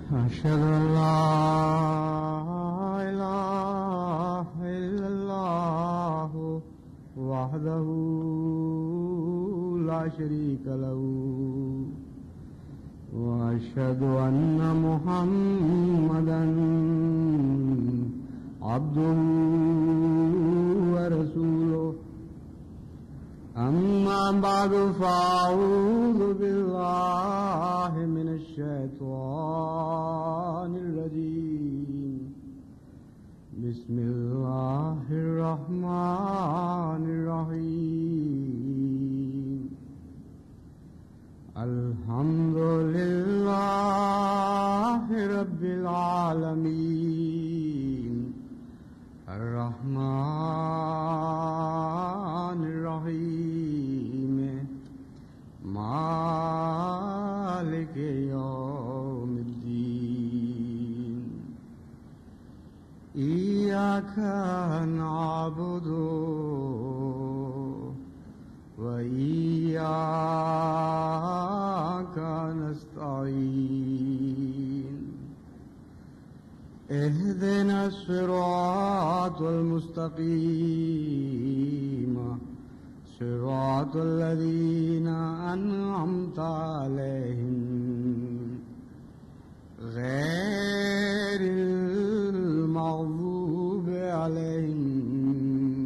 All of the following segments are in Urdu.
أشهد أن لا إله إلا الله وحده لا شريك له وأشهد أن محمدا عبده ورسوله أما بعد فأعوذ بالله من الشيطان الرجيم بسم الله الرحمن الرحيم الحمد لله رب العالمين الرحمن الرحيم مالك يوم الدين إياك نعبد وإياك نستعين اهدنا الصراط المستقيم صراط الذين أنعمت عليهم غير المغضوب عليهم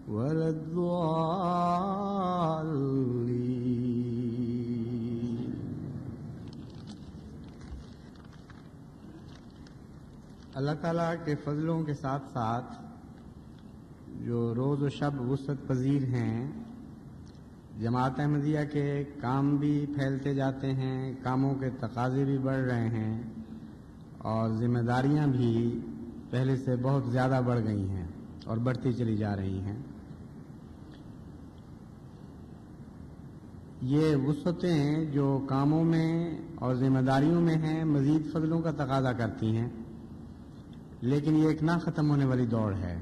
ولا الضالين. اللہ تعالیٰ کے فضلوں کے ساتھ ساتھ جو روز و شب وسعت پذیر ہیں، جماعت احمدیہ کے کام بھی پھیلتے جاتے ہیں، کاموں کے تقاضے بھی بڑھ رہے ہیں اور ذمہ داریاں بھی پہلے سے بہت زیادہ بڑھ گئی ہیں اور بڑھتی چلی جا رہی ہیں۔ یہ وسعتیں جو کاموں میں اور ذمہ داریوں میں ہیں مزید فضلوں کا تقاضا کرتی ہیں، لیکن یہ ایک نہ ختم ہونے والی دوڑ ہے۔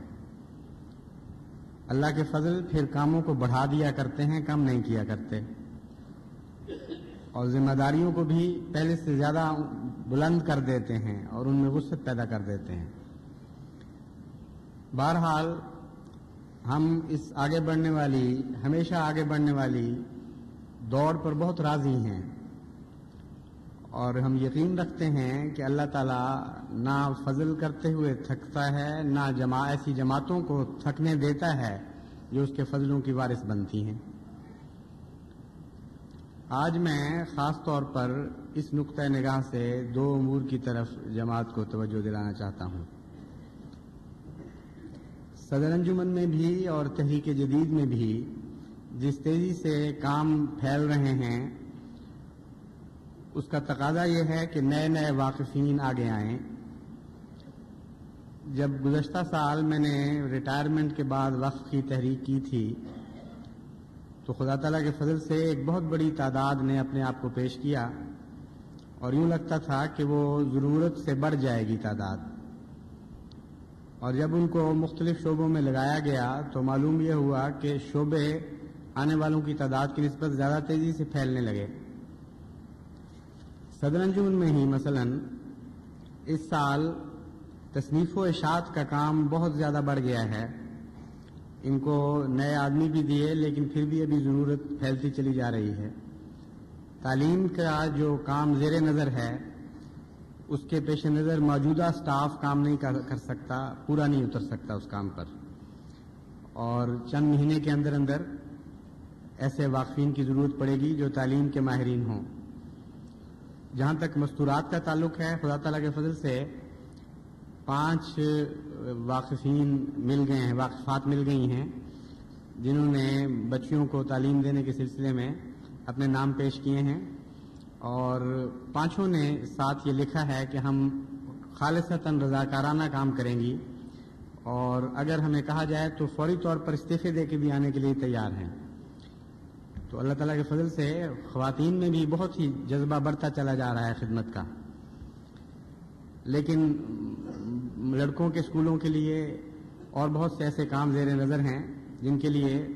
اللہ کے فضل پھر کاموں کو بڑھا دیا کرتے ہیں، کم نہیں کیا کرتے، اور ذمہ داریوں کو بھی پہلے سے زیادہ بلند کر دیتے ہیں اور ان میں وسعت پیدا کر دیتے ہیں۔ بہرحال ہم اس ہمیشہ آگے بڑھنے والی دوڑ پر بہت راضی ہیں، اور ہم یقین رکھتے ہیں کہ اللہ تعالیٰ نہ فضل کرتے ہوئے تھکتا ہے، نہ ایسی جماعتوں کو تھکنے دیتا ہے جو اس کے فضلوں کی وارث بنتی ہیں۔ آج میں خاص طور پر اس نقطہ نگاہ سے دو امور کی طرف جماعت کو توجہ دلانا چاہتا ہوں۔ صدر انجمن میں بھی اور تحریک جدید میں بھی جس تیزی سے کام پھیل رہے ہیں، اس کا تقاضا یہ ہے کہ نئے نئے واقفین آگے آئیں۔ جب گزشتہ سال میں نے ریٹائرمنٹ کے بعد وقف کی تحریک کی تھی تو خدا تعالیٰ کے فضل سے ایک بہت بڑی تعداد نے اپنے آپ کو پیش کیا، اور یوں لگتا تھا کہ وہ ضرورت سے بڑھ جائے گی تعداد، اور جب ان کو مختلف شعبوں میں لگایا گیا تو معلوم یہ ہوا کہ شعبے آنے والوں کی تعداد کی نسبت زیادہ تیزی سے پھیلنے لگے۔ صدر انجمن میں ہی مثلا اس سال تصنیف و اشاعت کا کام بہت زیادہ بڑھ گیا ہے۔ ان کو نئے آدمی بھی دیے، لیکن پھر بھی ابھی ضرورت پھیلتی چلی جا رہی ہے۔ تعلیم کا جو کام زیر نظر ہے اس کے پیش نظر موجودہ سٹاف کام نہیں کر سکتا، پورا نہیں اتر سکتا اس کام پر، اور چند مہینے کے اندر اندر ایسے واقفین کی ضرورت پڑے گی جو تعلیم کے ماہرین ہوں۔ جہاں تک مستورات کا تعلق ہے، خدا تعالیٰ کے فضل سے 5 واقفین مل گئے ہیں، واقفات مل گئی ہیں جنہوں نے بچیوں کو تعلیم دینے کے سلسلے میں اپنے نام پیش کیے ہیں، اور 5 نے ساتھ یہ لکھا ہے کہ ہم خالصتاً رضاکارانہ کام کریں گی، اور اگر ہمیں کہا جائے تو فوری طور پر استعفے دے کے بھی آنے کے لیے تیار ہیں۔ تو اللہ تعالیٰ کے فضل سے خواتین میں بھی بہت ہی جذبہ بڑھتا چلا جا رہا ہے خدمت کا، لیکن لڑکوں کے اسکولوں کے لیے اور بہت سے ایسے کام زیر نظر ہیں جن کے لیے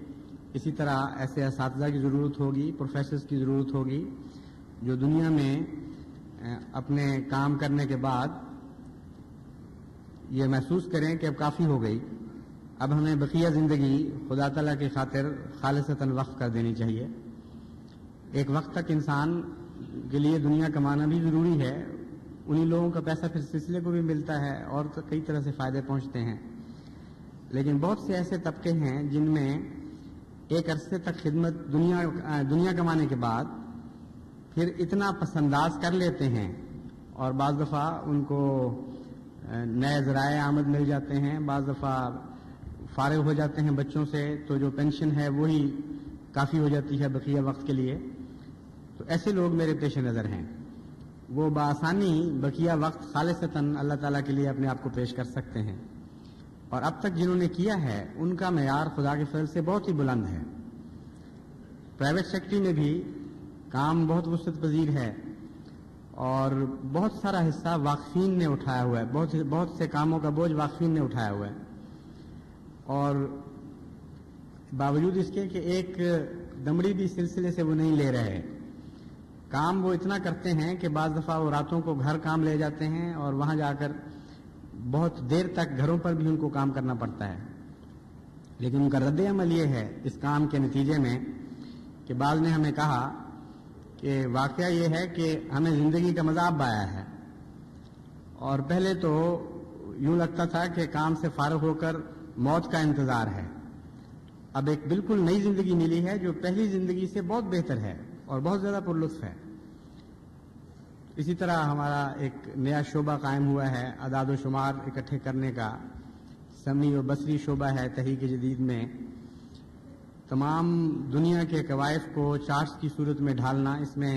اسی طرح ایسے اساتذہ کی ضرورت ہوگی، پروفیسرز کی ضرورت ہوگی جو دنیا میں اپنے کام کرنے کے بعد یہ محسوس کریں کہ اب کافی ہو گئی، اب ہمیں بقیہ زندگی خدا تعالیٰ کی خاطر خالصتاً وقف کر دینی چاہیے۔ ایک وقت تک انسان کے لیے دنیا کمانا بھی ضروری ہے، انہی لوگوں کا پیسہ پھر سلسلے کو بھی ملتا ہے اور کئی طرح سے فائدے پہنچتے ہیں، لیکن بہت سے ایسے طبقے ہیں جن میں ایک عرصے تک خدمت دنیا کمانے کے بعد پھر اتنا پس انداز کر لیتے ہیں اور بعض دفعہ ان کو نئے ذرائع آمد مل جاتے ہیں، بعض دفعہ فارغ ہو جاتے ہیں بچوں سے تو جو پینشن ہے وہی کافی ہو جاتی ہے بقیہ وقت کے لیے۔ تو ایسے لوگ میرے پیش نظر ہیں، وہ بآسانی بقیہ وقت خالصتاً اللہ تعالیٰ کے لیے اپنے آپ کو پیش کر سکتے ہیں، اور اب تک جنہوں نے کیا ہے ان کا معیار خدا کے فضل سے بہت ہی بلند ہے۔ پرائیویٹ سیکٹری میں بھی کام بہت وسعت پذیر ہے اور بہت سارا حصہ واقفین نے اٹھایا ہوا ہے، بہت سے کاموں کا بوجھ واقفین نے اٹھایا ہوا ہے، اور باوجود اس کے کہ ایک دمڑی بھی سلسلے سے وہ نہیں لے رہے، کام وہ اتنا کرتے ہیں کہ بعض دفعہ وہ راتوں کو گھر کام لے جاتے ہیں اور وہاں جا کر بہت دیر تک گھروں پر بھی ان کو کام کرنا پڑتا ہے، لیکن ان کا رد عمل یہ ہے اس کام کے نتیجے میں کہ بعض نے ہمیں کہا کہ واقعہ یہ ہے کہ ہمیں زندگی کا مزہ اب آیا ہے، اور پہلے تو یوں لگتا تھا کہ کام سے فارغ ہو کر موت کا انتظار ہے، اب ایک بالکل نئی زندگی ملی ہے جو پہلی زندگی سے بہت بہتر ہے اور بہت زیادہ پرلطف ہے۔ اسی طرح ہمارا ایک نیا شعبہ قائم ہوا ہے اعداد و شمار اکٹھے کرنے کا، سمعی و بصری شعبہ ہے تحریک جدید میں، تمام دنیا کے قوائف کو چارٹس کی صورت میں ڈھالنا، اس میں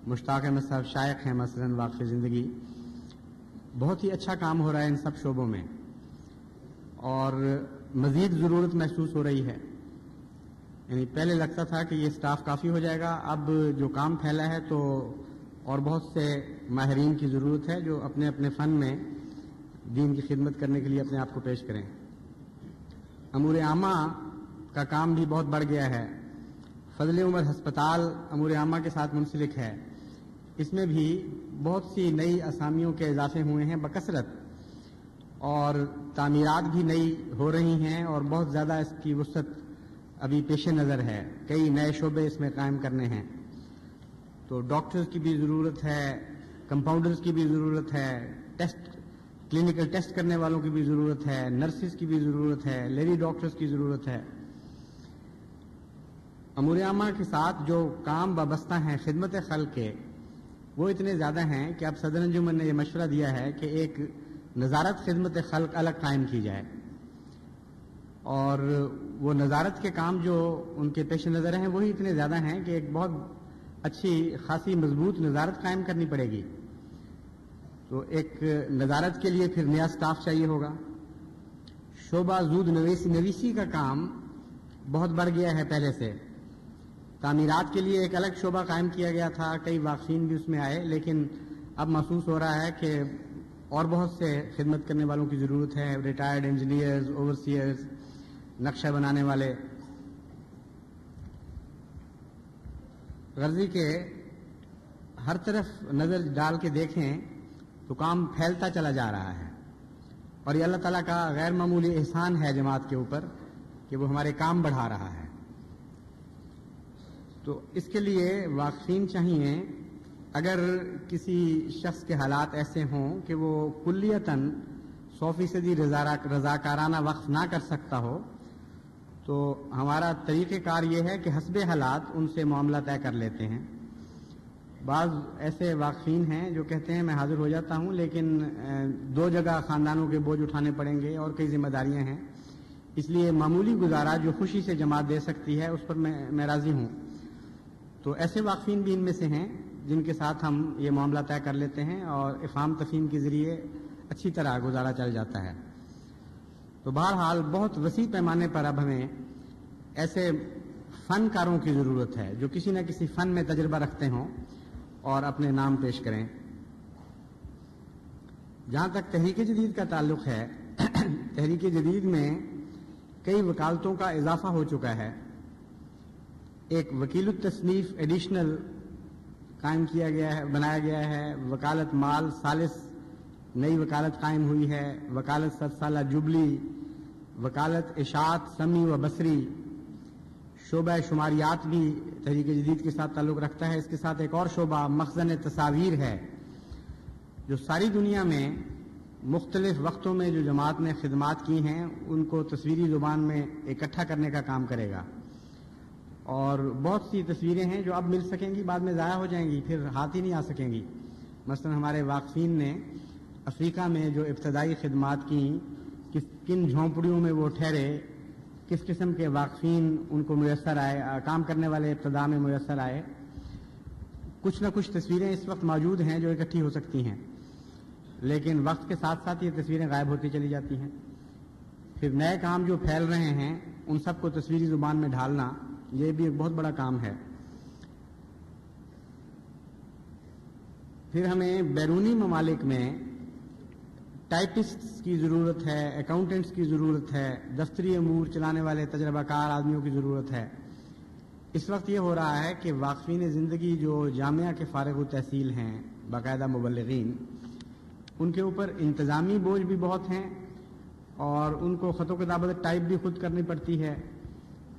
مشتاق احمد صاحب شائق ہیں مثلاً واقف زندگی، بہت ہی اچھا کام ہو رہا ہے ان سب شعبوں میں اور مزید ضرورت محسوس ہو رہی ہے۔ یعنی پہلے لگتا تھا کہ یہ سٹاف کافی ہو جائے گا، اب جو کام پھیلا ہے تو اور بہت سے ماہرین کی ضرورت ہے جو اپنے اپنے فن میں دین کی خدمت کرنے کے لیے اپنے آپ کو پیش کریں۔ امور عامہ کا کام بھی بہت بڑھ گیا ہے، فضل عمر ہسپتال امور عامہ کے ساتھ منسلک ہے، اس میں بھی بہت سی نئی اسامیوں کے اضافے ہوئے ہیں بکثرت، اور تعمیرات بھی نئی ہو رہی ہیں اور بہت زیادہ اس کی وسعت ابھی پیش نظر ہے، کئی نئے شعبے اس میں قائم کرنے ہیں، تو ڈاکٹرز کی بھی ضرورت ہے، کمپاؤنڈرز کی بھی ضرورت ہے، کلینکل ٹیسٹ کرنے والوں کی بھی ضرورت ہے، نرسز کی بھی ضرورت ہے، لیڈی ڈاکٹرز کی ضرورت ہے۔ امور عامہ کے ساتھ جو کام وابستہ ہیں خدمت خلق کے، وہ اتنے زیادہ ہیں کہ اب صدر انجمن نے یہ مشورہ دیا ہے کہ ایک نظارت خدمت خلق الگ قائم کی جائے، اور وہ نظارت کے کام جو ان کے پیش نظر ہیں وہی اتنے زیادہ ہیں کہ ایک بہت اچھی خاصی مضبوط نظارت قائم کرنی پڑے گی، تو ایک نظارت کے لیے پھر نیا سٹاف چاہیے ہوگا۔ شعبہ زود نویسی کا کام بہت بڑھ گیا ہے پہلے سے، تعمیرات کے لیے ایک الگ شعبہ قائم کیا گیا تھا، کئی واقفین بھی اس میں آئے، لیکن اب محسوس ہو رہا ہے کہ اور بہت سے خدمت کرنے والوں کی ضرورت ہے، ریٹائرڈ انجینئرز، اوورسیئرز، نقشہ بنانے والے۔ غرضی کے ہر طرف نظر ڈال کے دیکھیں تو کام پھیلتا چلا جا رہا ہے، اور یہ اللہ تعالیٰ کا غیر معمولی احسان ہے جماعت کے اوپر کہ وہ ہمارے کام بڑھا رہا ہے۔ تو اس کے لیے واقفین چاہیے، اگر کسی شخص کے حالات ایسے ہوں کہ وہ کلیتاً 100% رضاکارانہ وقف نہ کر سکتا ہو، تو ہمارا طریقہ کار یہ ہے کہ حسب حالات ان سے معاملہ طے کر لیتے ہیں۔ بعض ایسے واقفین ہیں جو کہتے ہیں میں حاضر ہو جاتا ہوں لیکن 2 جگہ خاندانوں کے بوجھ اٹھانے پڑیں گے اور کئی ذمہ داریاں ہیں، اس لیے معمولی گزارا جو خوشی سے جماعت دے سکتی ہے اس پر میں راضی ہوں۔ تو ایسے واقفین بھی ان میں سے ہیں جن کے ساتھ ہم یہ معاملہ طے کر لیتے ہیں اور افہام تفہیم کے ذریعے اچھی طرح گزارا چل جاتا ہے۔ تو بہرحال بہت وسیع پیمانے پر اب ہمیں ایسے فنکاروں کی ضرورت ہے جو کسی نہ کسی فن میں تجربہ رکھتے ہوں اور اپنے نام پیش کریں۔ جہاں تک تحریک جدید کا تعلق ہے، تحریک جدید میں کئی وکالتوں کا اضافہ ہو چکا ہے، ایک وکیل التصنیف ایڈیشنل قائم کیا گیا ہے، بنایا گیا ہے، وکالت مال ثالث نئی وکالت قائم ہوئی ہے، وکالت 7 سالہ جبلی، وکالت اشاعت سمی و بصری، شعبہ شماریات بھی تحریک جدید کے ساتھ تعلق رکھتا ہے۔ اس کے ساتھ ایک اور شعبہ مخزن تصاویر ہے، جو ساری دنیا میں مختلف وقتوں میں جو جماعت نے خدمات کی ہیں ان کو تصویری زبان میں اکٹھا کرنے کا کام کرے گا۔ اور بہت سی تصویریں ہیں جو اب مل سکیں گی، بعد میں ضائع ہو جائیں گی، پھر ہاتھ ہی نہیں آ سکیں گی۔ مثلا ہمارے واقفین نے افریقہ میں جو ابتدائی خدمات کی، کن جھونپڑیوں میں وہ ٹھہرے، کس قسم کے واقفین ان کو میسر آئے، کام کرنے والے ابتدا میں میسر آئے، کچھ نہ کچھ تصویریں اس وقت موجود ہیں جو اکٹھی ہو سکتی ہیں، لیکن وقت کے ساتھ ساتھ یہ تصویریں غائب ہوتی چلی جاتی ہیں۔ پھر نئے کام جو پھیل رہے ہیں ان سب کو تصویری زبان میں ڈھالنا، یہ بھی ایک بہت بڑا کام ہے۔ پھر ہمیں بیرونی ممالک میں ٹائپسٹس کی ضرورت ہے، اکاؤنٹنٹس کی ضرورت ہے، دفتری امور چلانے والے تجربہ کار آدمیوں کی ضرورت ہے۔ اس وقت یہ ہو رہا ہے کہ واقفین زندگی جو جامعہ کے فارغ التحصیل ہیں، باقاعدہ مبلغین، ان کے اوپر انتظامی بوجھ بھی بہت ہیں، اور ان کو خط و کتابت ٹائپ بھی خود کرنی پڑتی ہے،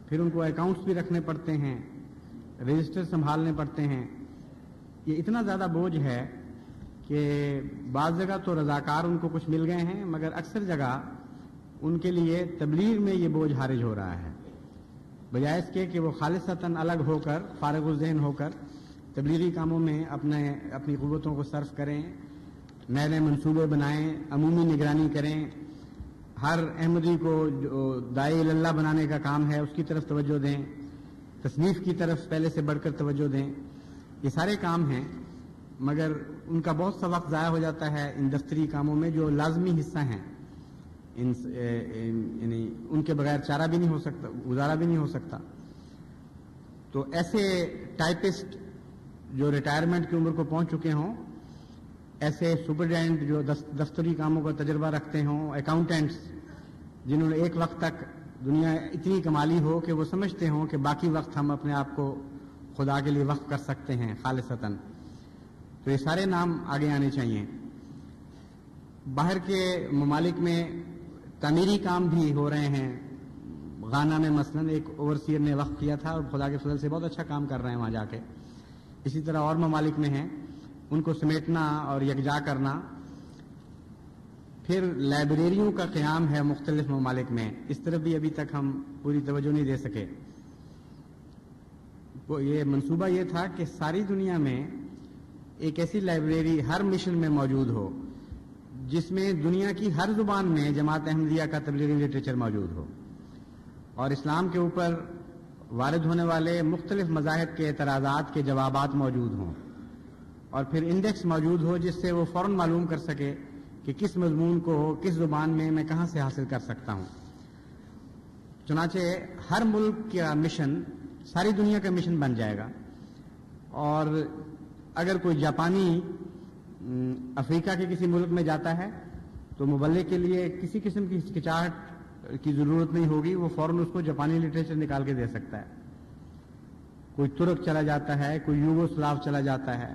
پھر ان کو اکاؤنٹس بھی رکھنے پڑتے ہیں، رجسٹر سنبھالنے پڑتے ہیں۔ یہ اتنا زیادہ بوجھ ہے کہ بعض جگہ تو رضاکار ان کو کچھ مل گئے ہیں، مگر اکثر جگہ ان کے لیے تبلیغ میں یہ بوجھ حارج ہو رہا ہے، بجائے اس کے کہ وہ خالصتاً الگ ہو کر، فارغ الذہن ہو کر تبلیغی کاموں میں اپنی قوتوں کو صرف کریں، نئے نئے منصوبے بنائیں، عمومی نگرانی کریں، ہر احمدی کو جو داعی اللہ بنانے کا کام ہے اس کی طرف توجہ دیں، تصنیف کی طرف پہلے سے بڑھ کر توجہ دیں۔ یہ سارے کام ہیں، مگر ان کا بہت سا وقت ضائع ہو جاتا ہے ان دفتری کاموں میں جو لازمی حصہ ہیں، یعنی ان کے بغیر چارہ بھی نہیں ہو سکتا، گزارا بھی نہیں ہو سکتا۔ تو ایسے ٹائپسٹ جو ریٹائرمنٹ کی عمر کو پہنچ چکے ہوں، ایسے سپرڈینٹ جو دفتری کاموں کا تجربہ رکھتے ہوں، اکاؤنٹنٹس جنہوں نے ایک وقت تک دنیا اتنی کمالی ہو کہ وہ سمجھتے ہوں کہ باقی وقت ہم اپنے آپ کو خدا کے لیے وقف کر سکتے ہیں خالصتاً، تو یہ سارے نام آگے آنے چاہیے۔ باہر کے ممالک میں تعمیری کام بھی ہو رہے ہیں۔ غانا میں مثلاً ایک اوورسیئر نے وقف کیا تھا اور خدا کے فضل سے بہت اچھا کام کر رہے ہیں وہاں جا کے۔ اسی طرح اور ممالک میں ہیں، ان کو سمیٹنا اور یکجا کرنا۔ پھر لائبریریوں کا قیام ہے مختلف ممالک میں، اس طرف بھی ابھی تک ہم پوری توجہ نہیں دے سکے۔ یہ منصوبہ یہ تھا کہ ساری دنیا میں ایک ایسی لائبریری ہر مشن میں موجود ہو جس میں دنیا کی ہر زبان میں جماعت احمدیہ کا تبلیغی لٹریچر موجود ہو، اور اسلام کے اوپر وارد ہونے والے مختلف مذاہب کے اعتراضات کے جوابات موجود ہوں، اور پھر انڈیکس موجود ہو جس سے وہ فوراً معلوم کر سکے کہ کس مضمون کو کس زبان میں کہاں سے حاصل کر سکتا ہوں۔ چنانچہ ہر ملک کا مشن ساری دنیا کا مشن بن جائے گا، اور اگر کوئی جاپانی افریقہ کے کسی ملک میں جاتا ہے تو مبلغ کے لیے کسی قسم کی ہچکچاہٹ کی ضرورت نہیں ہوگی، وہ فوراً اس کو جاپانی لٹریچر نکال کے دے سکتا ہے۔ کوئی ترک چلا جاتا ہے، کوئی یوگوسلاو چلا جاتا ہے،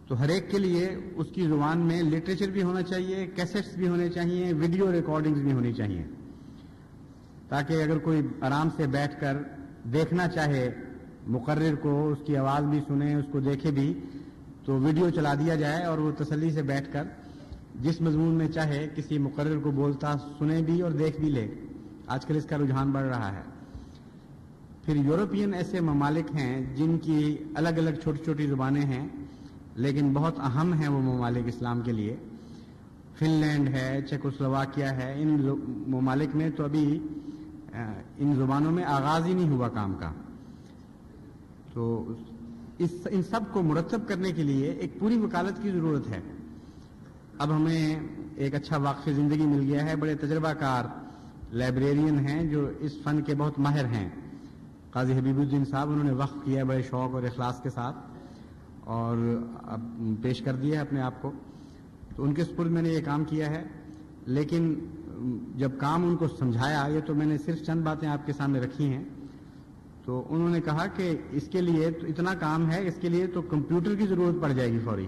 تو ہر ایک کے لیے اس کی زبان میں لٹریچر بھی ہونا چاہیے، کیسٹس بھی ہونے چاہیے، ویڈیو ریکارڈنگز بھی ہونی چاہیے، تاکہ اگر کوئی آرام سے بیٹھ کر دیکھنا چاہے مقرر کو، اس کی آواز بھی سنے، اس کو دیکھے بھی، تو ویڈیو چلا دیا جائے اور وہ تسلی سے بیٹھ کر جس مضمون میں چاہے کسی مقرر کو بولتا سنے بھی اور دیکھ بھی لے۔ آج کل اس کا رجحان بڑھ رہا ہے۔ پھر یورپین ایسے ممالک ہیں جن کی الگ الگ چھوٹی چھوٹی زبانیں ہیں، لیکن بہت اہم ہیں وہ ممالک اسلام کے لیے۔ فن لینڈ ہے، چیکوسلوواکیہ ہے، ان ممالک میں تو ابھی ان زبانوں میں آغاز ہی نہیں ہوا کام کا۔ تو ان سب کو مرتب کرنے کے لیے ایک پوری وکالت کی ضرورت ہے۔ اب ہمیں ایک اچھا واقف زندگی مل گیا ہے، بڑے تجربہ کار لائبریرین ہیں جو اس فن کے بہت ماہر ہیں۔ قاضی حبیب الدین صاحب، انہوں نے وقف کیا بڑے شوق اور اخلاص کے ساتھ، اور اب پیش کر دیا ہے اپنے آپ کو، تو ان کے سپرد میں نے یہ کام کیا ہے۔ لیکن جب کام ان کو سمجھایا، یہ تو میں نے صرف چند باتیں آپ کے سامنے رکھی ہیں، تو انہوں نے کہا کہ اس کے لیے تو اتنا کام ہے، اس کے لیے تو کمپیوٹر کی ضرورت پڑ جائے گی فوری.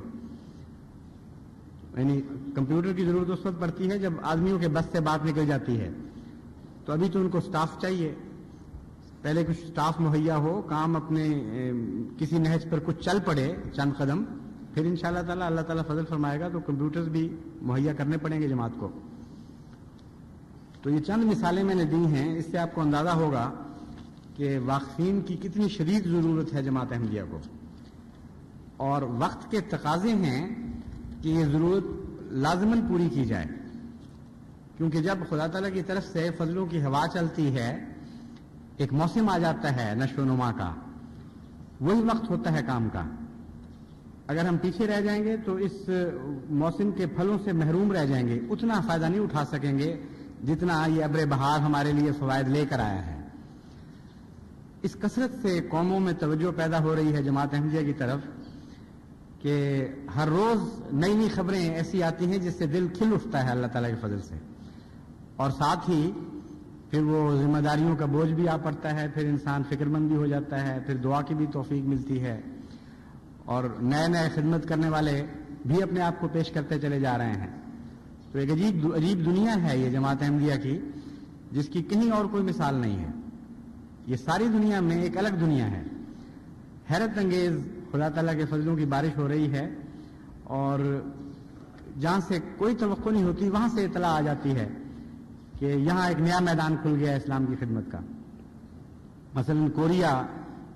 یعنی کمپیوٹر کی ضرورت اس وقت پڑتی ہے جب آدمیوں کے بس سے بات نکل جاتی ہے. تو ابھی تو ان کو سٹاف چاہیے، پہلے کچھ سٹاف مہیا ہو، کام اپنے کسی نہج پر کچھ چل پڑے چند قدم، پھر انشاءاللہ تعالی اللہ تعالیٰ فضل فرمائے گا تو کمپیوٹرز بھی مہیا کرنے پڑیں گے جماعت کو. تو یہ چند مثالیں میں نے دی ہیں، اس سے آپ کو اندازہ ہوگا کہ واقفین کی کتنی شدید ضرورت ہے جماعت احمدیہ کو، اور وقت کے تقاضے ہیں کہ یہ ضرورت لازماً پوری کی جائے. کیونکہ جب خدا تعالیٰ کی طرف سے فضلوں کی ہوا چلتی ہے، ایک موسم آ جاتا ہے نشو و نما کا، وہی وقت ہوتا ہے کام کا. اگر ہم پیچھے رہ جائیں گے تو اس موسم کے پھلوں سے محروم رہ جائیں گے، اتنا فائدہ نہیں اٹھا سکیں گے جتنا یہ ابر بہار ہمارے لیے فوائد لے کر آیا ہے. اس کثرت سے قوموں میں توجہ پیدا ہو رہی ہے جماعت احمدیہ کی طرف کہ ہر روز نئی نئی خبریں ایسی آتی ہیں جس سے دل کھل اٹھتا ہے اللہ تعالیٰ کے فضل سے، اور ساتھ ہی پھر وہ ذمہ داریوں کا بوجھ بھی آ پڑتا ہے، پھر انسان فکر مند بھی ہو جاتا ہے، پھر دعا کی بھی توفیق ملتی ہے، اور نئے نئے خدمت کرنے والے بھی اپنے آپ کو پیش کرتے چلے جا رہے ہیں. تو ایک عجیب دنیا ہے یہ جماعت احمدیہ کی، جس کی کہیں اور کوئی مثال نہیں ہے. یہ ساری دنیا میں ایک الگ دنیا ہے، حیرت انگیز خدا تعالیٰ کے فضلوں کی بارش ہو رہی ہے، اور جہاں سے کوئی توقع نہیں ہوتی وہاں سے اطلاع آ جاتی ہے کہ یہاں ایک نیا میدان کھل گیا اسلام کی خدمت کا. مثلا کوریا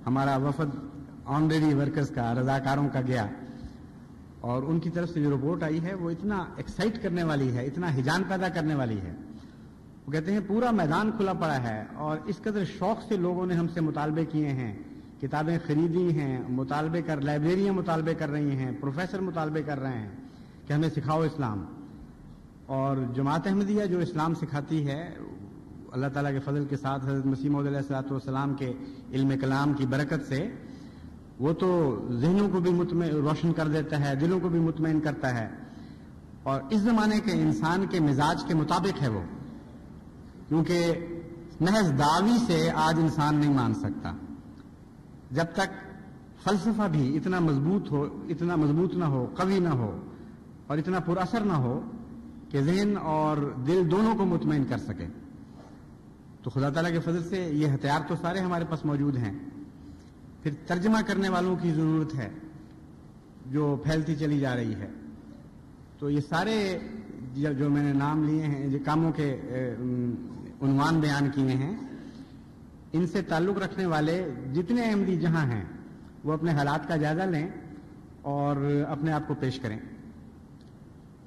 ہمارا وفد آنریڈی ورکرز کا، رضاکاروں کا گیا، اور ان کی طرف سے جو رپورٹ آئی ہے وہ اتنا ایکسائٹ کرنے والی ہے، اتنا ہیجان پیدا کرنے والی ہے. وہ کہتے ہیں پورا میدان کھلا پڑا ہے، اور اس قدر شوق سے لوگوں نے ہم سے مطالبے کیے ہیں، کتابیں خریدی ہیں، لائبریریاں مطالبے کر رہی ہیں، پروفیسر مطالبے کر رہے ہیں کہ ہمیں سکھاؤ اسلام. اور جماعت احمدیہ جو اسلام سکھاتی ہے اللہ تعالیٰ کے فضل کے ساتھ، حضرت مسیح موعود علیہ الصلوۃ والسلام کے علم کلام کی برکت سے، وہ تو ذہنوں کو بھی روشن کر دیتا ہے، دلوں کو بھی مطمئن کرتا ہے، اور اس زمانے کے انسان کے مزاج کے مطابق ہے وہ. کیونکہ محض دعوی سے آج انسان نہیں مان سکتا، جب تک فلسفہ بھی اتنا مضبوط نہ ہو، قوی نہ ہو، اور اتنا پر اثر نہ ہو کہ ذہن اور دل دونوں کو مطمئن کر سکے. تو خدا تعالیٰ کے فضل سے یہ ہتھیار تو سارے ہمارے پاس موجود ہیں. پھر ترجمہ کرنے والوں کی ضرورت ہے جو پھیلتی چلی جا رہی ہے. تو یہ سارے جو میں نے نام لیے ہیں، جو کاموں کے عنوان بیان کیے ہیں، ان سے تعلق رکھنے والے جتنے احمدی جہاں ہیں وہ اپنے حالات کا جائزہ لیں اور اپنے آپ کو پیش کریں.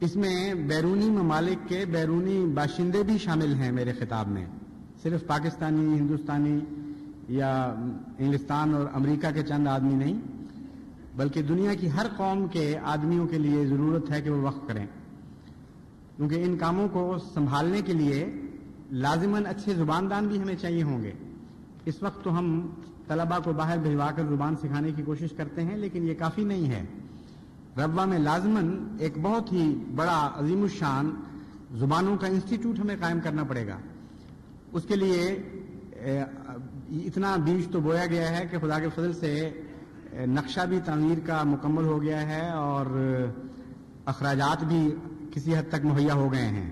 اس میں بیرونی ممالک کے بیرونی باشندے بھی شامل ہیں میرے خطاب میں، صرف پاکستانی، ہندوستانی یا انگلستان اور امریکہ کے چند آدمی نہیں، بلکہ دنیا کی ہر قوم کے آدمیوں کے لیے ضرورت ہے کہ وہ وقف کریں. کیونکہ ان کاموں کو سنبھالنے کے لیے لازماً اچھے زباندان بھی ہمیں چاہیے ہوں گے. اس وقت تو ہم طلباء کو باہر بھجوا کر زبان سکھانے کی کوشش کرتے ہیں، لیکن یہ کافی نہیں ہے. ربوہ میں لازماً ایک بہت ہی بڑا عظیم الشان زبانوں کا انسٹیٹیوٹ ہمیں قائم کرنا پڑے گا. اس کے لیے اتنا بیج تو بویا گیا ہے کہ خدا کے فضل سے نقشہ بھی تعمیر کا مکمل ہو گیا ہے، اور اخراجات بھی کسی حد تک مہیا ہو گئے ہیں.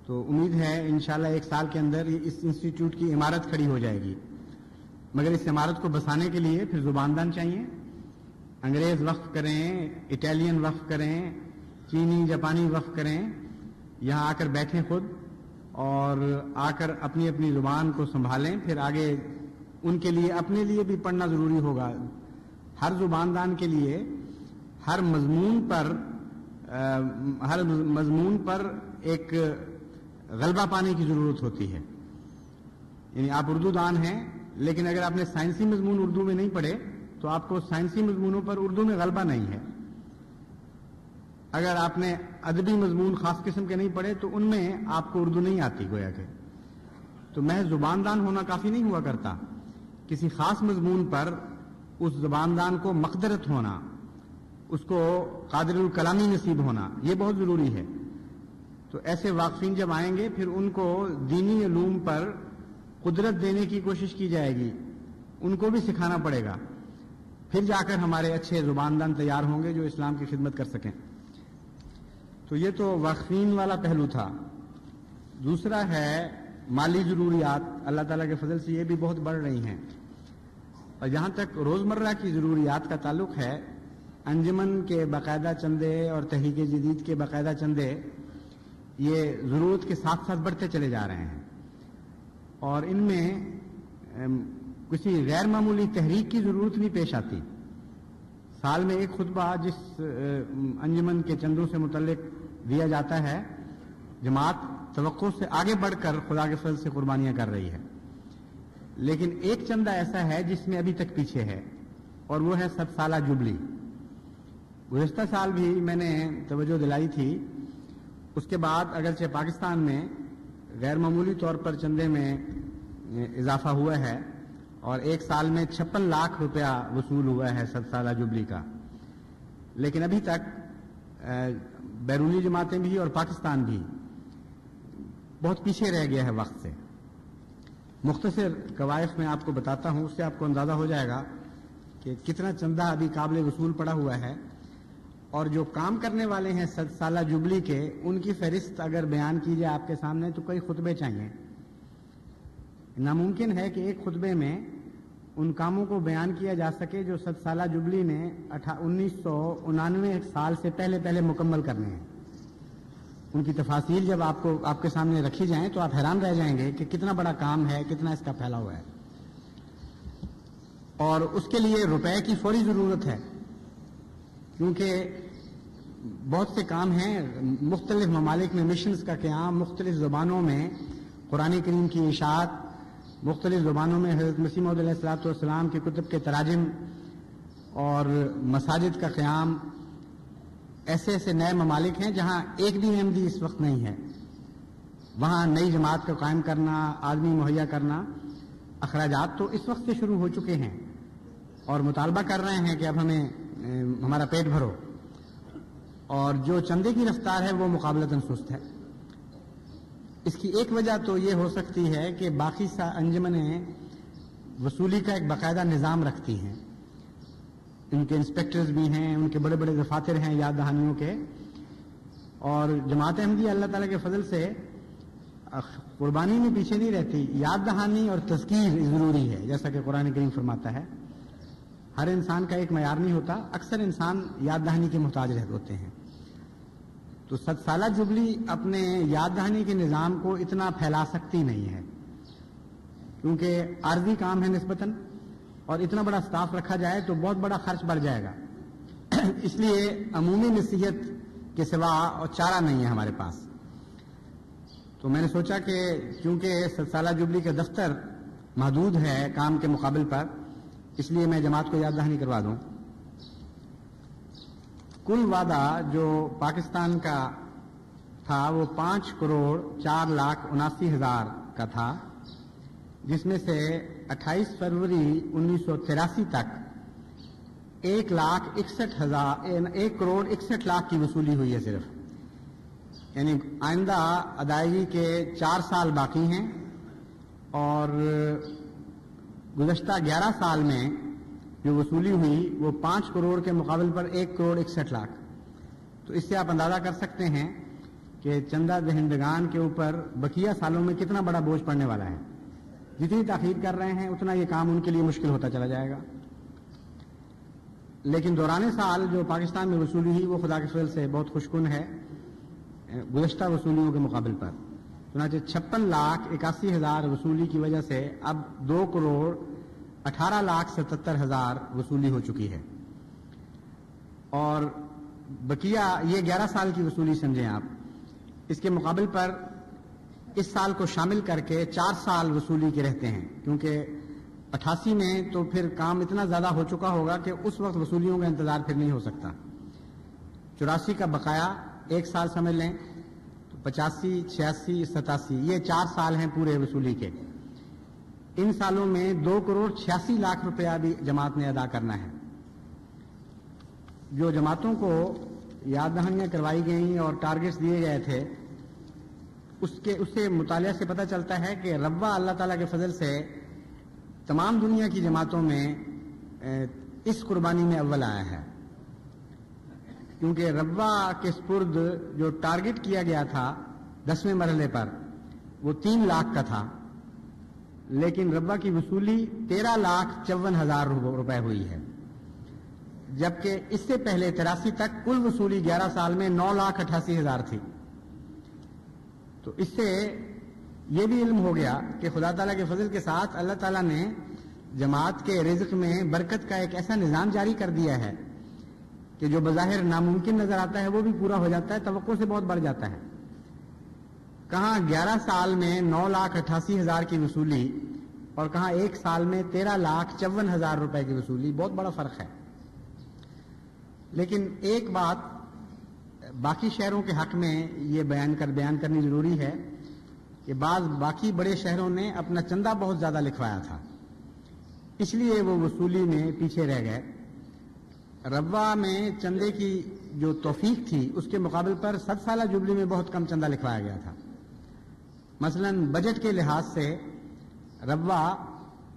تو امید ہے انشاءاللہ 1 سال کے اندر اس انسٹیٹیوٹ کی عمارت کھڑی ہو جائے گی. مگر اس عمارت کو بسانے کے لیے پھر زباندان چاہیے. انگریز وقف کریں، اٹالین وقف کریں، چینی جاپانی وقف کریں، یہاں آ کر بیٹھیں خود اور آ کر اپنی اپنی زبان کو سنبھالیں. پھر آگے ان کے لیے اپنے لیے بھی پڑھنا ضروری ہوگا. ہر زباندان کے لیے ہر مضمون پر ایک غلبہ پانے کی ضرورت ہوتی ہے. یعنی آپ اردو دان ہیں، لیکن اگر آپ نے سائنسی مضمون اردو میں نہیں پڑھے تو آپ کو سائنسی مضمونوں پر اردو میں غلبہ نہیں ہے. اگر آپ نے ادبی مضمون خاص قسم کے نہیں پڑھے تو ان میں آپ کو اردو نہیں آتی گویا کہ. تو محض زباندان ہونا کافی نہیں ہوا کرتا، کسی خاص مضمون پر اس زباندان کو مقدرت ہونا، اس کو قادر الکلامی نصیب ہونا، یہ بہت ضروری ہے. تو ایسے واقفین جب آئیں گے پھر ان کو دینی علوم پر قدرت دینے کی کوشش کی جائے گی. ان کو بھی سکھانا پڑے گا، پھر جا کر ہمارے اچھے زباندان تیار ہوں گے جو اسلام کی خدمت کر سکیں۔ تو یہ تو واقفین والا پہلو تھا۔ دوسرا ہے مالی ضروریات، اللہ تعالیٰ کے فضل سے یہ بھی بہت بڑھ رہی ہیں، اور جہاں تک روزمرہ کی ضروریات کا تعلق ہے، انجمن کے باقاعدہ چندے اور تحریک جدید کے باقاعدہ چندے یہ ضرورت کے ساتھ ساتھ بڑھتے چلے جا رہے ہیں، اور ان میں کسی غیر معمولی تحریک کی ضرورت نہیں پیش آتی۔ سال میں ایک خطبہ جس انجمن کے چندوں سے متعلق دیا جاتا ہے، جماعت توقع سے آگے بڑھ کر خدا کے فضل سے قربانیاں کر رہی ہے، لیکن ایک چندہ ایسا ہے جس میں ابھی تک پیچھے ہے، اور وہ ہے 100 سالہ جبلی۔ گزشتہ سال بھی میں نے توجہ دلائی تھی، اس کے بعد اگرچہ پاکستان میں غیر معمولی طور پر چندے میں اضافہ ہوا ہے، اور ایک سال میں 56 لاکھ روپیہ وصول ہوا ہے 100 سالہ جبلی کا، لیکن ابھی تک بیرونی جماعتیں بھی اور پاکستان بھی بہت پیچھے رہ گیا ہے وقت سے۔ مختصر قوائف میں آپ کو بتاتا ہوں، اس سے آپ کو اندازہ ہو جائے گا کہ کتنا چندہ ابھی قابل وصول پڑا ہوا ہے، اور جو کام کرنے والے ہیں 100 سالہ جبلی کے، ان کی فہرست اگر بیان کی جائے آپ کے سامنے تو کئی خطبے چاہیے۔ ناممکن ہے کہ ایک خطبے میں ان کاموں کو بیان کیا جا سکے جو 100 سالہ جبلی نے 1999 سال سے پہلے مکمل کرنے ہیں۔ ان کی تفاصیل جب آپ کے سامنے رکھی جائیں تو آپ حیران رہ جائیں گے کہ کتنا بڑا کام ہے، کتنا اس کا پھیلا ہوا ہے، اور اس کے لیے روپے کی فوری ضرورت ہے، کیونکہ بہت سے کام ہیں۔ مختلف ممالک میں مشنز کا قیام، مختلف زبانوں میں قرآن کریم کی اشاعت، مختلف زبانوں میں حضرت مسیح موعود علیہ الصلوۃ والسلام کے کتب کے تراجم اور مساجد کا قیام، ایسے ایسے نئے ممالک ہیں جہاں ایک بھی احمدی اس وقت نہیں ہے، وہاں نئی جماعت کو قائم کرنا، آدمی مہیا کرنا، اخراجات تو اس وقت سے شروع ہو چکے ہیں، اور مطالبہ کر رہے ہیں کہ اب ہمیں ہمارا پیٹ بھرو، اور جو چندے کی رفتار ہے وہ مقابلتاً سست ہے۔ اس کی ایک وجہ تو یہ ہو سکتی ہے کہ باقی انجمنیں وصولی کا ایک باقاعدہ نظام رکھتی ہیں، ان کے انسپیکٹرز بھی ہیں، ان کے بڑے بڑے دفاتر ہیں یاد دہانیوں کے، اور جماعت احمدیہ اللہ تعالیٰ کے فضل سے قربانی میں پیچھے نہیں رہتی۔ یاد دہانی اور تذکیر ضروری ہے، جیسا کہ قرآن کریم فرماتا ہے، ہر انسان کا ایک معیار نہیں ہوتا، اکثر انسان یاد دہانی کے محتاج ہوتے ہیں۔ تو 100 سالہ جبلی اپنے یاد دہانی کے نظام کو اتنا پھیلا سکتی نہیں ہے، کیونکہ عارضی کام ہے نسبتاً، اور اتنا بڑا سٹاف رکھا جائے تو بہت بڑا خرچ بڑھ جائے گا۔ اس لیے عمومی نصیحت کے سوا اور چارہ نہیں ہے ہمارے پاس۔ تو میں نے سوچا کہ کیونکہ 100 سالہ جبلی کا دفتر محدود ہے کام کے مقابل پر، اس لیے میں جماعت کو یاد دہانی کروا دوں۔ کل وعدہ جو پاکستان کا تھا وہ 5,04,79,000 کا تھا، جس میں سے 28 فروری 1983 تک 1,61,00,000 کی وصولی ہوئی ہے صرف، یعنی آئندہ ادائیگی کے 4 سال باقی ہیں، اور گزشتہ 11 سال میں جو وصولی ہوئی وہ 5 کروڑ کے مقابل پر 1,61,00,000۔ تو اس سے آپ اندازہ کر سکتے ہیں کہ چندہ دہندگان کے اوپر بقیہ سالوں میں کتنا بڑا بوجھ پڑنے والا ہے۔ جتنی تاخیر کر رہے ہیں اتنا یہ کام ان کے لیے مشکل ہوتا چلا جائے گا۔ لیکن دوران سال جو پاکستان میں وصولی ہوئی وہ خدا کے فضل سے بہت خوشکن ہے گزشتہ وصولیوں کے مقابل پر۔ چنانچہ 56,81,000 وصولی کی وجہ سے اب 2,18,77,000 وصولی ہو چکی ہے، اور بقیہ یہ 11 سال کی وصولی سمجھیں آپ۔ اس کے مقابل پر اس سال کو شامل کر کے 4 سال وصولی کے رہتے ہیں، کیونکہ 88 میں تو پھر کام اتنا زیادہ ہو چکا ہوگا کہ اس وقت وصولیوں کا انتظار پھر نہیں ہو سکتا۔ 84 کا بقایا 1 سال سمجھ لیں، تو 85، 86، 87 یہ 4 سال ہیں پورے وصولی کے۔ ان سالوں میں 2,86,00,000 روپیہ بھی جماعت نے ادا کرنا ہے۔ جو جماعتوں کو یاد دہانیاں کروائی گئیں اور ٹارگٹس دیے گئے تھے، اس سے مطالعہ سے پتہ چلتا ہے کہ ربع اللہ تعالیٰ کے فضل سے تمام دنیا کی جماعتوں میں اس قربانی میں اول آیا ہے، کیونکہ ربوہ کے سپرد جو ٹارگٹ کیا گیا تھا 10ویں مرحلے پر وہ 3 لاکھ کا تھا، لیکن ربوہ کی وصولی 13,54,000 روپے ہوئی ہے، جبکہ اس سے پہلے 83 تک کل وصولی 11 سال میں 9,88,000 تھی۔ تو اس سے یہ بھی علم ہو گیا کہ خدا تعالیٰ کے فضل کے ساتھ اللہ تعالیٰ نے جماعت کے رزق میں برکت کا ایک ایسا نظام جاری کر دیا ہے کہ جو بظاہر ناممکن نظر آتا ہے وہ بھی پورا ہو جاتا ہے، توقع سے بہت بڑھ جاتا ہے۔ کہاں 11 سال میں 9,88,000 کی وصولی اور کہاں 1 سال میں 13,54,000 روپے کی وصولی، بہت بڑا فرق ہے۔ لیکن ایک بات باقی شہروں کے حق میں یہ بیان کرنی ضروری ہے کہ بعض باقی بڑے شہروں نے اپنا چندہ بہت زیادہ لکھوایا تھا، اس لیے وہ وصولی میں پیچھے رہ گئے۔ ربوہ میں چندے کی جو توفیق تھی اس کے مقابل پر 7 سالہ جبلی میں بہت کم چندہ لکھوایا گیا تھا۔ مثلا بجٹ کے لحاظ سے ربوہ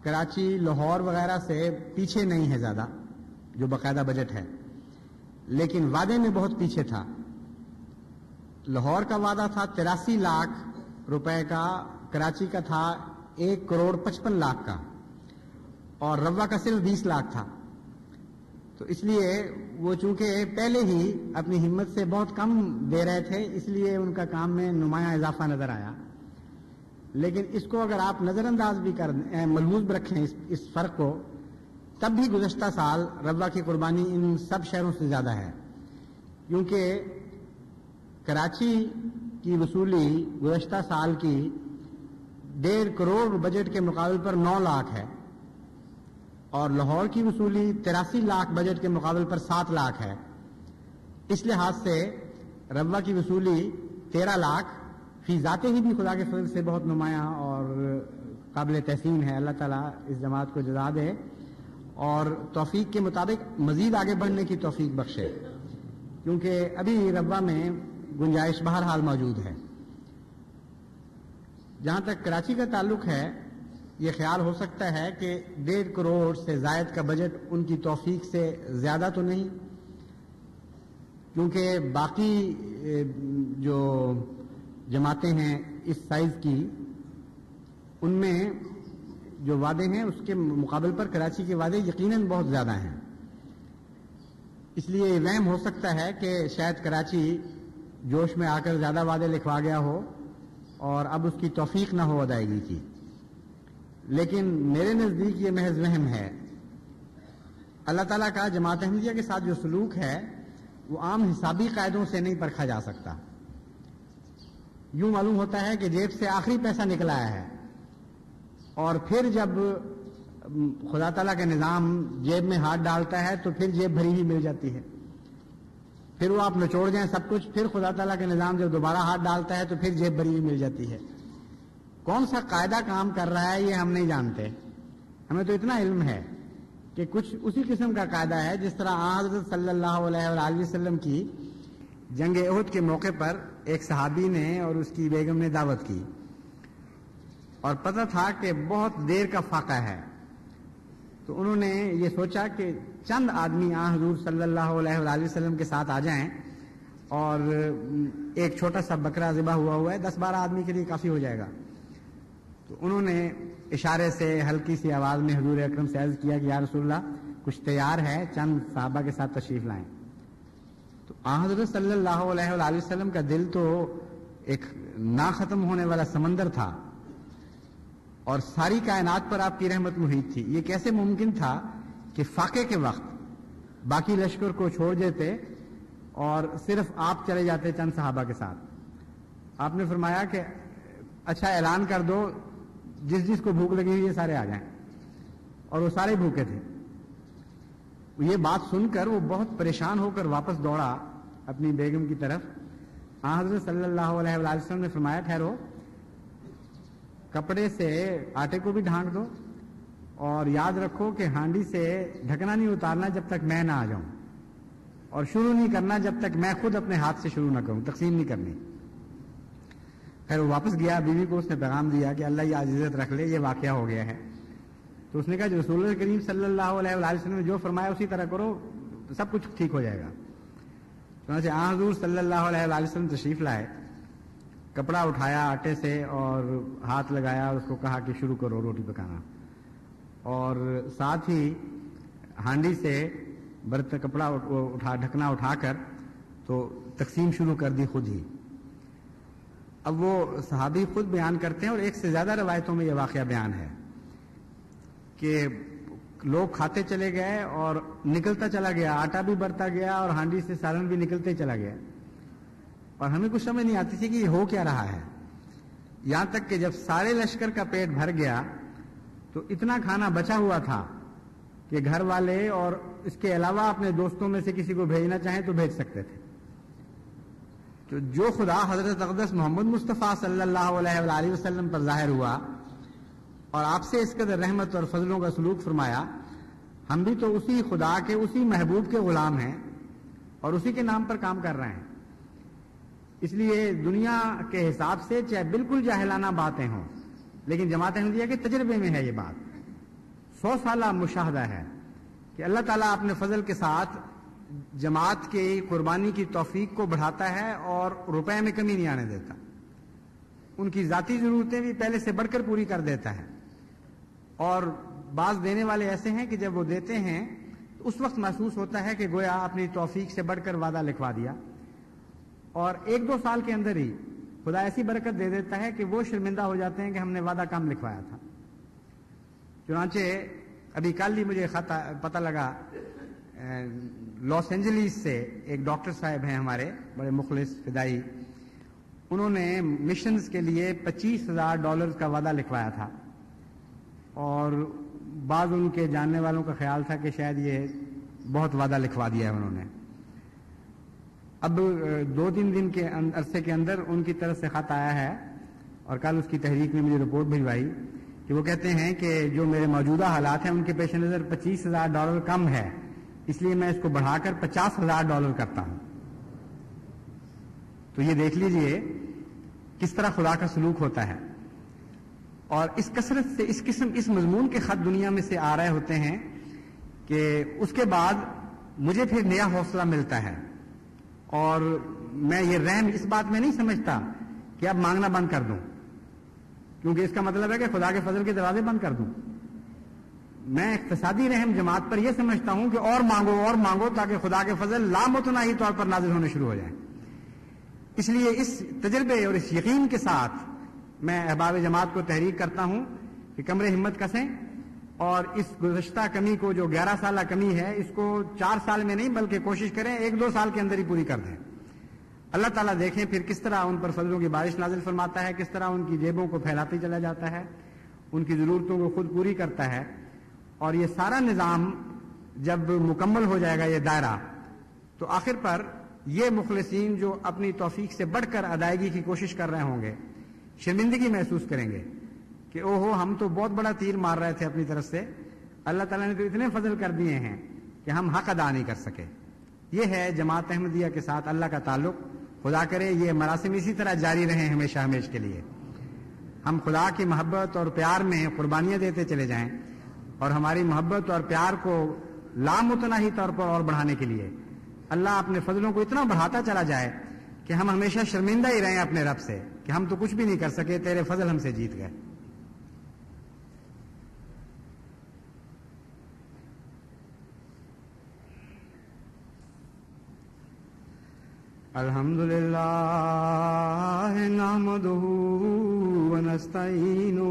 کراچی، لاہور وغیرہ سے پیچھے نہیں ہے زیادہ جو باقاعدہ بجٹ ہے، لیکن وعدے میں بہت پیچھے تھا۔ لاہور کا وعدہ تھا 83 لاکھ روپے کا، کراچی کا تھا 1,55,00,000 کا، اور ربوہ کا صرف 20 لاکھ تھا۔ تو اس لیے وہ چونکہ پہلے ہی اپنی ہمت سے بہت کم دے رہے تھے، اس لیے ان کا کام میں نمایاں اضافہ نظر آیا۔ لیکن اس کو اگر آپ نظر انداز بھی ملحوظ رکھیں اس فرق کو، تب بھی گزشتہ سال ربوہ کی قربانی ان سب شہروں سے زیادہ ہے، کیونکہ کراچی کی وصولی گزشتہ سال کی 1.5 کروڑ بجٹ کے مقابل پر 9 لاکھ ہے، اور لاہور کی وصولی 83 لاکھ بجٹ کے مقابل پر 7 لاکھ ہے۔ اس لحاظ سے ربوہ کی وصولی 13 لاکھ فی ذاتے ہی بھی خدا کے فضل سے بہت نمایاں اور قابل تحسین ہے۔ اللہ تعالیٰ اس جماعت کو جزا دے اور توفیق کے مطابق مزید آگے بڑھنے کی توفیق بخشے، کیونکہ ابھی ربوہ میں گنجائش بہرحال موجود ہے۔ جہاں تک کراچی کا تعلق ہے، یہ خیال ہو سکتا ہے کہ 1.5 کروڑ سے زائد کا بجٹ ان کی توفیق سے زیادہ تو نہیں، کیونکہ باقی جو جماعتیں ہیں اس سائز کی، ان میں جو وعدے ہیں اس کے مقابل پر کراچی کے وعدے یقیناً بہت زیادہ ہیں۔ اس لیے یہ وہم ہو سکتا ہے کہ شاید کراچی جوش میں آ کر زیادہ وعدے لکھوا گیا ہو اور اب اس کی توفیق نہ ہو ادائیگی کی، لیکن میرے نزدیک یہ محض وہم ہے۔ اللہ تعالیٰ کا جماعت احمدیہ کے ساتھ جو سلوک ہے وہ عام حسابی قاعدوں سے نہیں پرکھا جا سکتا۔ یوں معلوم ہوتا ہے کہ جیب سے آخری پیسہ نکل آیا ہے، اور پھر جب خدا تعالیٰ کا نظام جیب میں ہاتھ ڈالتا ہے تو پھر جیب بھری ہوئی مل جاتی ہے، پھر وہ آپ نچوڑ جائیں سب کچھ، پھر خدا تعالیٰ کا نظام جب دوبارہ ہاتھ ڈالتا ہے تو پھر جیب بھری ہوئی مل جاتی ہے۔ کون سا قاعدہ کام کر رہا ہے یہ ہم نہیں جانتے، ہمیں تو اتنا علم ہے کہ کچھ اسی قسم کا قاعدہ ہے جس طرح حضرت صلی اللہ علیہ وآلہ وسلم کی جنگ احد کے موقع پر ایک صحابی نے اور اس کی بیگم نے دعوت کی، اور پتہ تھا کہ بہت دیر کا فاقہ ہے، تو انہوں نے یہ سوچا کہ چند آدمی حضور صلی اللہ علیہ وآلہ وسلم کے ساتھ آ جائیں، اور ایک چھوٹا سا بکرا ذبح ہوا ہے، 10-12 آدمی کے لیے کافی ہو جائے گا۔ تو انہوں نے اشارے سے ہلکی سی آواز میں حضور اکرم سے عرض کیا کہ یا رسول اللہ کچھ تیار ہے، چند صحابہ کے ساتھ تشریف لائیں۔ تو حضرت صلی اللہ علیہ وآلہ وسلم کا دل تو ایک نہ ختم ہونے والا سمندر تھا، اور ساری کائنات پر آپ کی رحمت محیط تھی۔ یہ کیسے ممکن تھا کہ فاقے کے وقت باقی لشکر کو چھوڑ دیتے اور صرف آپ چلے جاتے چند صحابہ کے ساتھ؟ آپ نے فرمایا کہ اچھا اعلان کر دو، جس جس کو بھوک لگی ہوئی ہے سارے آ جائیں، اور وہ سارے بھوکے تھے۔ یہ بات سن کر وہ بہت پریشان ہو کر واپس دوڑا اپنی بیگم کی طرف۔ حضرت صلی اللہ علیہ وآلہ وسلم نے فرمایا ٹھہرو، کپڑے سے آٹے کو بھی ڈھانک دو، اور یاد رکھو کہ ہانڈی سے ڈھکنا نہیں اتارنا جب تک میں نہ آ جاؤں، اور شروع نہیں کرنا جب تک میں خود اپنے ہاتھ سے شروع نہ کروں، تقسیم نہیں کرنی۔ خیر وہ واپس گیا، بیوی کو اس نے پیغام دیا کہ اللہ یہ عزت رکھ لے، یہ واقعہ ہو گیا ہے۔ تو اس نے کہا جو رسول اللہ کریم صلی اللہ علیہ وآلہ وسلم نے جو فرمایا اسی طرح کرو تو سب کچھ ٹھیک ہو جائے گا. چنانچہ حضور صلی اللہ علیہ وآلہ وسلم تشریف لائے, کپڑا اٹھایا آٹے سے اور ہاتھ لگایا اور اس کو کہا کہ شروع کرو روٹی پکانا, اور ساتھ ہی ہانڈی سے برتن کپڑا ڈھکنا اٹھا کر تو تقسیم شروع کر دی خود ہی. اب وہ صحابی خود بیان کرتے ہیں اور ایک سے زیادہ روایتوں میں یہ واقعہ بیان ہے کہ لوگ کھاتے چلے گئے اور نکلتا چلا گیا, آٹا بھی بڑھتا گیا اور ہانڈی سے سالن بھی نکلتے چلا گیا, اور ہمیں کچھ سمجھ نہیں آتی تھی کہ یہ ہو کیا رہا ہے. یہاں تک کہ جب سارے لشکر کا پیٹ بھر گیا تو اتنا کھانا بچا ہوا تھا کہ گھر والے اور اس کے علاوہ اپنے دوستوں میں سے کسی کو بھیجنا چاہیں تو بھیج سکتے تھے. تو جو خدا حضرت اقدس محمد مصطفیٰ صلی اللہ علیہ وآلہ وسلم پر ظاہر ہوا اور آپ سے اس قدر رحمت اور فضلوں کا سلوک فرمایا, ہم بھی تو اسی خدا کے اسی محبوب کے غلام ہیں اور اسی کے نام پر کام کر رہے ہیں. اس لیے دنیا کے حساب سے چاہے بالکل جاہلانہ باتیں ہوں, لیکن جماعت احمدیہ کے تجربے میں ہے یہ بات, 100 سالہ مشاہدہ ہے کہ اللہ تعالیٰ اپنے فضل کے ساتھ جماعت کی قربانی کی توفیق کو بڑھاتا ہے اور روپے میں کمی نہیں آنے دیتا. ان کی ذاتی ضرورتیں بھی پہلے سے بڑھ کر پوری کر دیتا ہے, اور بعض دینے والے ایسے ہیں کہ جب وہ دیتے ہیں تو اس وقت محسوس ہوتا ہے کہ گویا اپنی توفیق سے بڑھ کر وعدہ لکھوا دیا, اور 1-2 سال کے اندر ہی خدا ایسی برکت دے دیتا ہے کہ وہ شرمندہ ہو جاتے ہیں کہ ہم نے وعدہ کم لکھوایا تھا. چنانچہ ابھی کل ہی مجھے پتہ لگا لاس اینجلیس سے ایک ڈاکٹر صاحب ہیں ہمارے بڑے مخلص فدائی, انہوں نے مشنز کے لیے $25,000 کا وعدہ لکھوایا تھا, اور بعض ان کے جاننے والوں کا خیال تھا کہ شاید یہ بہت وعدہ لکھوا دیا ہے انہوں نے. اب 2-3 دن کے عرصے کے اندر ان کی طرف سے خط آیا ہے, اور کل اس کی تحریک نے مجھے رپورٹ بھجوائی کہ وہ کہتے ہیں کہ جو میرے موجودہ حالات ہیں ان کے پیش نظر $25,000 کم ہے, اس لیے میں اس کو بڑھا کر $50,000 کرتا ہوں. تو یہ دیکھ لیجئے کس طرح خدا کا سلوک ہوتا ہے. اور اس کثرت سے اس مضمون کے خط دنیا میں سے آ رہے ہوتے ہیں کہ اس کے بعد مجھے پھر نیا حوصلہ ملتا ہے, اور میں یہ رحم اس بات میں نہیں سمجھتا کہ اب مانگنا بند کر دوں, کیونکہ اس کا مطلب ہے کہ خدا کے فضل کے دروازے بند کر دوں. میں اقتصادی رحم جماعت پر یہ سمجھتا ہوں کہ اور مانگو تاکہ خدا کے فضل لامتناہی طور پر نازل ہونے شروع ہو جائیں. اس لیے اس تجربے اور اس یقین کے ساتھ میں احباب جماعت کو تحریک کرتا ہوں کہ کمرے ہمت کسیں, اور اس گزشتہ کمی کو جو 11 سالہ کمی ہے اس کو 4 سال میں نہیں بلکہ کوشش کریں 1-2 سال کے اندر ہی پوری کر دیں. اللہ تعالیٰ دیکھیں پھر کس طرح ان پر فضلوں کی بارش نازل فرماتا ہے, کس طرح ان کی جیبوں کو پھیلاتے چلا جاتا ہے, ان کی ضرورتوں کو خود پوری کرتا ہے. اور یہ سارا نظام جب مکمل ہو جائے گا, یہ دائرہ, تو آخر پر یہ مخلصین جو اپنی توفیق سے بڑھ کر ادائیگی کی کوشش کر رہے ہوں گے شرمندگی محسوس کریں گے کہ اوہو ہم تو بہت بڑا تیر مار رہے تھے اپنی طرف سے, اللہ تعالیٰ نے تو اتنے فضل کر دیے ہیں کہ ہم حق ادا نہیں کر سکے. یہ ہے جماعت احمدیہ کے ساتھ اللہ کا تعلق. خدا کرے یہ مراسم اسی طرح جاری رہیں ہمیشہ ہمیش کے لیے. ہم خدا کی محبت اور پیار میں قربانیاں دیتے چلے جائیں, اور ہماری محبت اور پیار کو لامتناہی طور پر اور بڑھانے کے لیے اللہ اپنے فضلوں کو اتنا بڑھاتا چلا جائے کہ ہم ہمیشہ شرمندہ ہی رہیں اپنے رب سے کہ ہم تو کچھ بھی نہیں کر سکے, تیرے فضل ہم سے جیت گئے. الحمدللہ نحمدہ ونستعینہ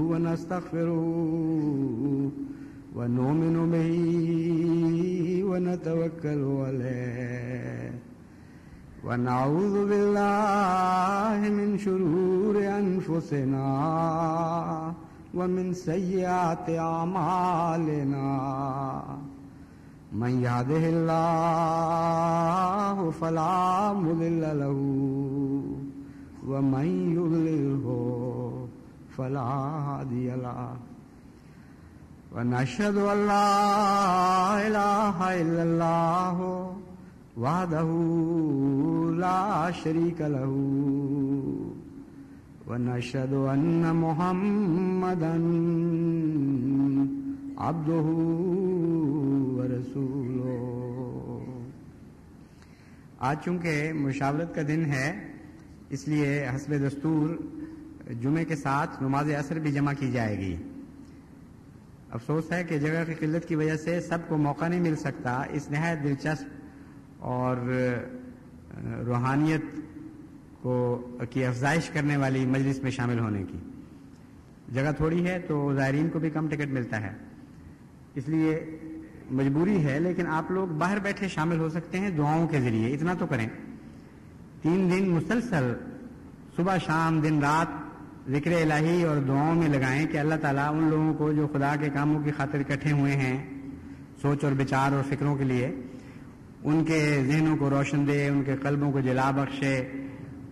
ونستغفرہ ونؤمن بہ ونتوکل علیہ ونعوذ باللہ من شرور انفسنا ومن سیئات اعمالنا من يهده الله فلا مضل له ومن يضلله فلا هادي له ونشهد أن لا إله إلا الله وحده لا شريك له ونشهد أن محمدا عبده ورسوله. آج چونکہ مشاورت کا دن ہے اس لیے حسب دستور جمعے کے ساتھ نماز عصر بھی جمع کی جائے گی. افسوس ہے کہ جگہ کی قلت کی وجہ سے سب کو موقع نہیں مل سکتا اس نہایت دلچسپ اور روحانیت کی افزائش کرنے والی مجلس میں شامل ہونے کی. جگہ تھوڑی ہے تو زائرین کو بھی کم ٹکٹ ملتا ہے، اس لیے مجبوری ہے، لیکن آپ لوگ باہر بیٹھے شامل ہو سکتے ہیں دعاؤں کے ذریعے. اتنا تو کریں، 3 دن مسلسل صبح شام دن رات ذکر الہی اور دعاؤں میں لگائیں کہ اللہ تعالیٰ ان لوگوں کو جو خدا کے کاموں کی خاطر اکٹھے ہوئے ہیں سوچ اور بچار اور فکروں کے لیے، ان کے ذہنوں کو روشن دے، ان کے قلبوں کو جلا بخشے،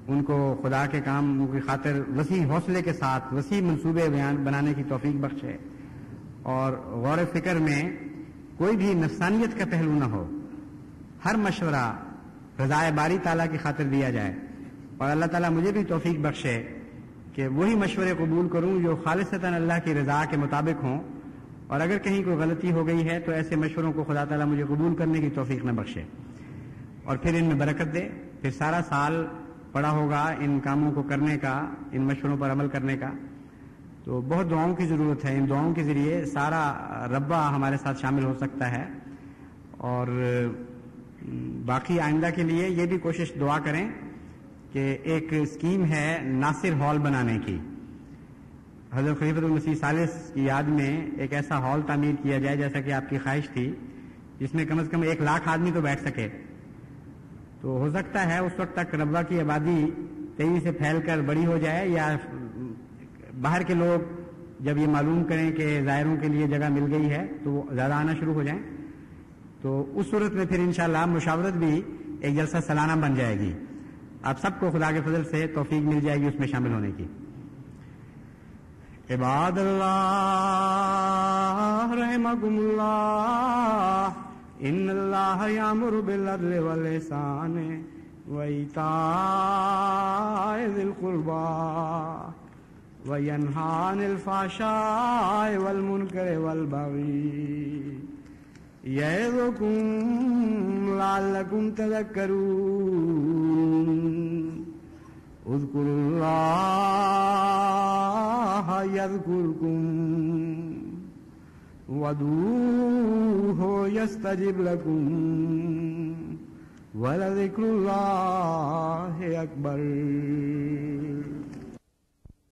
ان کو خدا کے کاموں کی خاطر وسیع حوصلے کے ساتھ وسیع منصوبے بنانے کی توفیق بخشے، اور غور و فکر میں کوئی بھی نفسانیت کا پہلو نہ ہو. ہر مشورہ رضائے باری تعالیٰ کی خاطر دیا جائے، اور اللہ تعالیٰ مجھے بھی توفیق بخشے کہ وہی مشورے قبول کروں جو خالصتاً اللہ کی رضا کے مطابق ہوں، اور اگر کہیں کوئی غلطی ہو گئی ہے تو ایسے مشوروں کو خدا تعالیٰ مجھے قبول کرنے کی توفیق نہ بخشے، اور پھر ان میں برکت دے. پھر سارا سال پڑا ہوگا ان کاموں کو کرنے کا، ان مشوروں پر عمل کرنے کا. تو بہت دعاؤں کی ضرورت ہے. ان دعاؤں کے ذریعے سارا ربہ ہمارے ساتھ شامل ہو سکتا ہے. اور باقی آئندہ کے لیے یہ بھی کوشش دعا کریں کہ ایک اسکیم ہے ناصر ہال بنانے کی. حضرت خلیفۃ المسیح ثالث کی یاد میں ایک ایسا ہال تعمیر کیا جائے جیسا کہ آپ کی خواہش تھی، جس میں کم از کم 1 لاکھ آدمی تو بیٹھ سکے. تو ہو سکتا ہے اس وقت تک ربوہ کی آبادی تیزی سے پھیل کر بڑی ہو جائے، یا باہر کے لوگ جب یہ معلوم کریں کہ زائروں کے لیے جگہ مل گئی ہے تو وہ زیادہ آنا شروع ہو جائیں. تو اس صورت میں پھر انشاءاللہ مشاورت بھی ایک جلسہ سالانہ بن جائے گی. آپ سب کو خدا کے فضل سے توفیق مل جائے گی اس میں شامل ہونے کی. عباد اللہ رحمکم اللہ، ان اللہ یامر بالعدل والاحسان وایتاء ذی القربی وینہی عن الفحشاء والمنکر والبغی یعظکم لعلکم تذکرون. اذکروا اللہ یذکرکم وادعوہ یستجب لکم ولذکر اللہ اکبر.